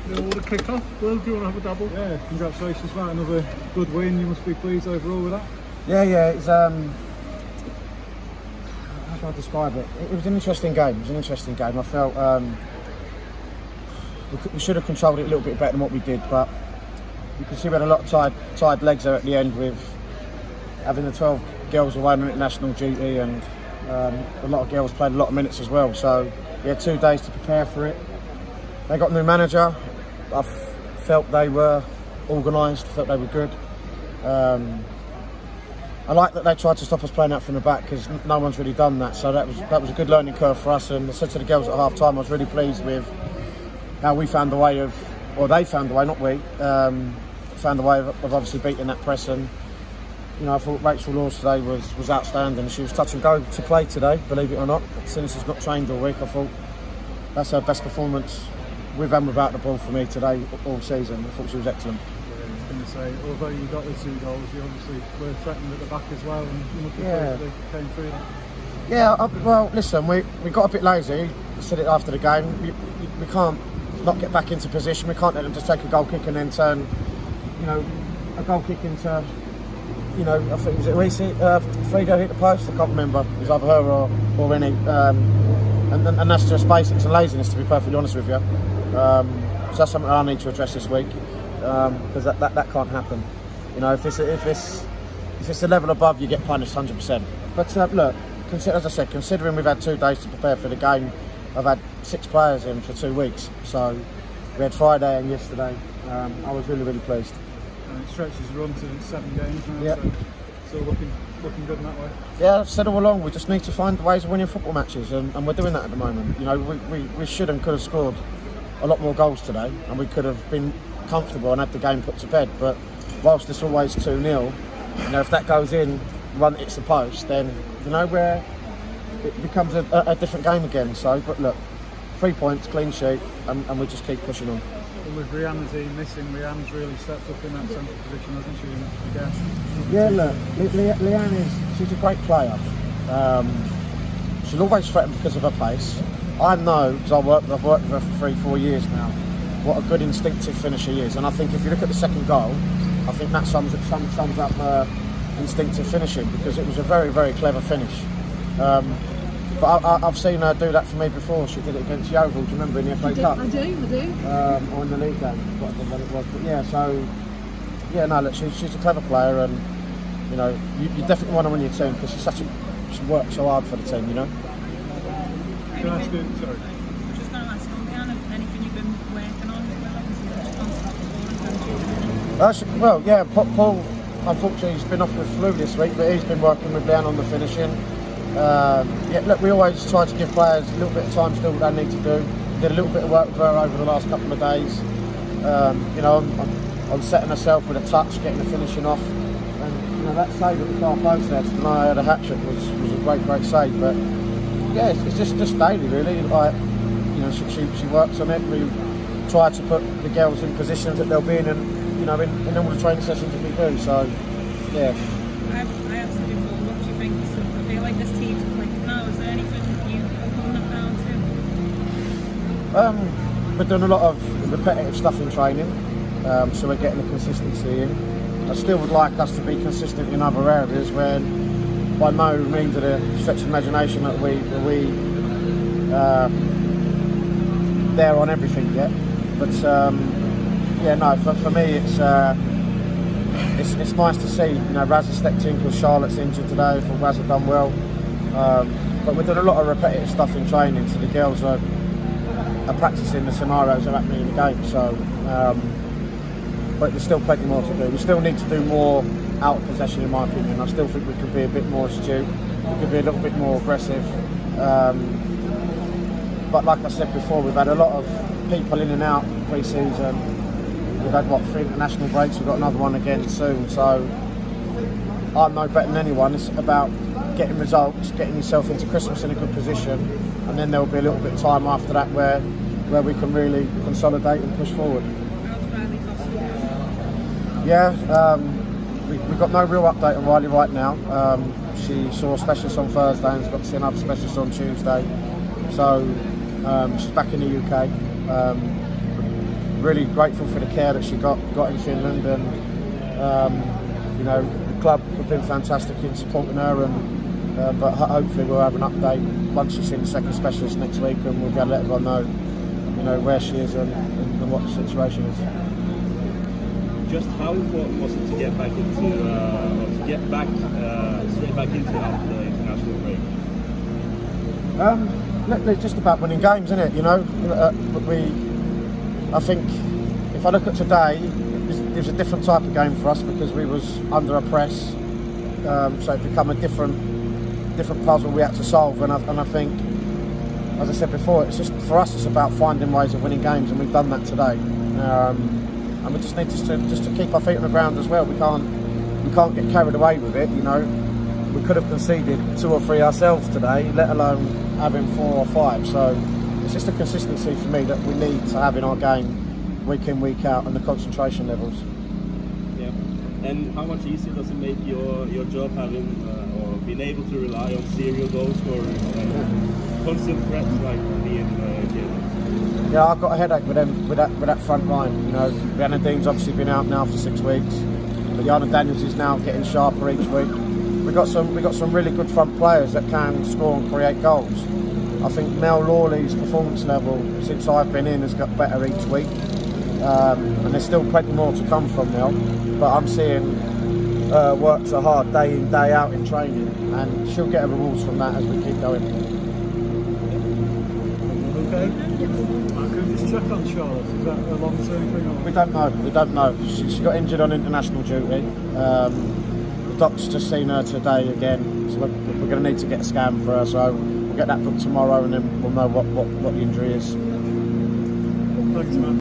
It would have kicked off. Will, do you want to have a dabble? Yeah, congratulations, mate. Another good win. You must be pleased overall with that. Yeah. It's how do I describe it? It was an interesting game. I felt we should have controlled it a little bit better than what we did, but you can see we had a lot of tired legs there at the end with having the 12 girls away on international duty, and a lot of girls played a lot of minutes as well. So we had 2 days to prepare for it. They got a new manager. I felt they were organised, felt they were good. I like that they tried to stop us playing out from the back, because no one's really done that. So that was a good learning curve for us. And I said to the girls at half time, I was really pleased with how we found a way of, or they found a way, not we, found a way of obviously beating that press. And you know, I thought Rachel Lewes today was outstanding. She was touch and go to play today, believe it or not. Since she's not trained all week, I thought that's her best performance with and without the ball for me today all season. I thought she was excellent. I was going to say, although you got the 2 goals, you obviously were threatened at the back as well, and you must be pleased they came through that. Yeah, well, listen, we got a bit lazy. I said it after the game. We can't not get back into position. We can't let them just take a goal kick and then turn, you know, a goal kick into, you know, I think, was it Reece? Frigo hit the post? I can't remember. It was either her or any. And that's just basics and laziness, to be perfectly honest with you. So that's something I need to address this week, because that can't happen. You know, if it's a level above, you get punished 100%. But look, as I said, considering we've had 2 days to prepare for the game, I've had 6 players in for 2 weeks. So we had Friday and yesterday. I was really pleased. And it stretches the run to 7 games now, yep. So looking good in that way. Yeah, I've said all along, we just need to find ways of winning football matches, and we're doing that at the moment. You know, we should and could have scored a lot more goals today, and we could have been comfortable and had the game put to bed. But whilst it's always 2-0, you know, if that goes in, one hits the post, then you know where it becomes a different game again. So, but look, 3 points, clean sheet, and we just keep pushing on. And with Rihanna's missing, Rihanna's really stepped up in that central position, hasn't she? Again. Yeah, look, Leanne she's a great player. She'll always threaten because of her pace. I know, because I've worked with her for 3-4 years now, what a good instinctive finisher she is. And I think if you look at the second goal, I think that sums up her instinctive finishing, because it was a very clever finish. But I've seen her do that for me before. She did it against Yeovil, do you remember, in the FA Cup? I do. Or in the league game, what it was. But yeah, so, yeah, no, look, she's a clever player, and, you know, you definitely want her on your team, because she works so hard for the team, you know? Can I ask you, sorry? I'm just going to ask you, Leanne, anything you've been working on? Well, yeah, Paul, unfortunately, he's been off with flu this week, but he's been working with Leanne on the finishing. Yeah, look, we always try to give players a little bit of time to do what they need to do. Did a little bit of work with her over the last couple of days. You know, on setting herself with a touch, getting the finishing off. And, you know, that save at the far post there to deny her the hat-trick was a great save. But, yeah, it's just daily, really. Like, you know, she works on it. We try to put the girls in positions that they'll be in, and, you know, in all the training sessions that we do. So, yeah. I asked you before, what do you think? I feel like this team's clicked now. Is there anything you put that down to? We're doing a lot of repetitive stuff in training, so we're getting the consistency in. I still would like us to be consistent in other areas where, by no means of the stretch of imagination that we there on everything yet. But yeah, no, for me it's nice to see. You know, Raz has stepped in because Charlotte's injured today. I thought Raz had done well, but we're doing a lot of repetitive stuff in training, so the girls are practicing the scenarios that are happening in the game. So, but there's still plenty more to do. We still need to do more out of possession, in my opinion. I still think we could be a bit more astute. We could be a little bit more aggressive. But like I said before, we've had a lot of people in and out pre-season. We've had, what, 3 international breaks. We've got another one again soon. So I'm no better than anyone. It's about getting results, getting yourself into Christmas in a good position, and then there will be a little bit of time after that where we can really consolidate and push forward. Yeah, we've got no real update on Riley right now. She saw a specialist on Thursday and has got to see another specialist on Tuesday. So she's back in the UK. really grateful for the care that she got in Finland, and you know, the club have been fantastic in supporting her, and but hopefully we'll have an update once she's seen the second specialist next week, and we'll be able to let everyone know, you know, where she is and what the situation is. Just how important was it to get back into, straight back into after the international break? It's just about winning games, isn't it? You know, I think if I look at today, it was a different type of game for us because we was under a press, so it become a different puzzle we had to solve. And I think, as I said before, it's just for us, it's about finding ways of winning games, and we've done that today. And we just need to keep our feet on the ground as well. We can't get carried away with it. You know, we could have conceded 2 or 3 ourselves today, let alone having 4 or 5. So it's just a consistency for me that we need to have in our game, week in, week out, and the concentration levels. Yeah. And how much easier does it make your job having or being able to rely on serial goal scorers, constant threats like me and Jim? Yeah, I've got a headache with them, with that front line. You know, Bernardine's obviously been out now for 6 weeks, but Yana Daniels is now getting sharper each week. We got some really good front players that can score and create goals. I think Mel Lawley's performance level since I've been in has got better each week, and there's still plenty more to come from Mel. But I'm seeing work so hard day in, day out in training, and she'll get her rewards from that as we keep going. Okay. Can we just check on Charlotte? Is that a long-term thing? Or? We don't know. She got injured on international duty. The doc's just seen her today again, so we're going to need to get a scan for her. So we'll get that booked tomorrow, and then we'll know what the injury is. Thanks, man.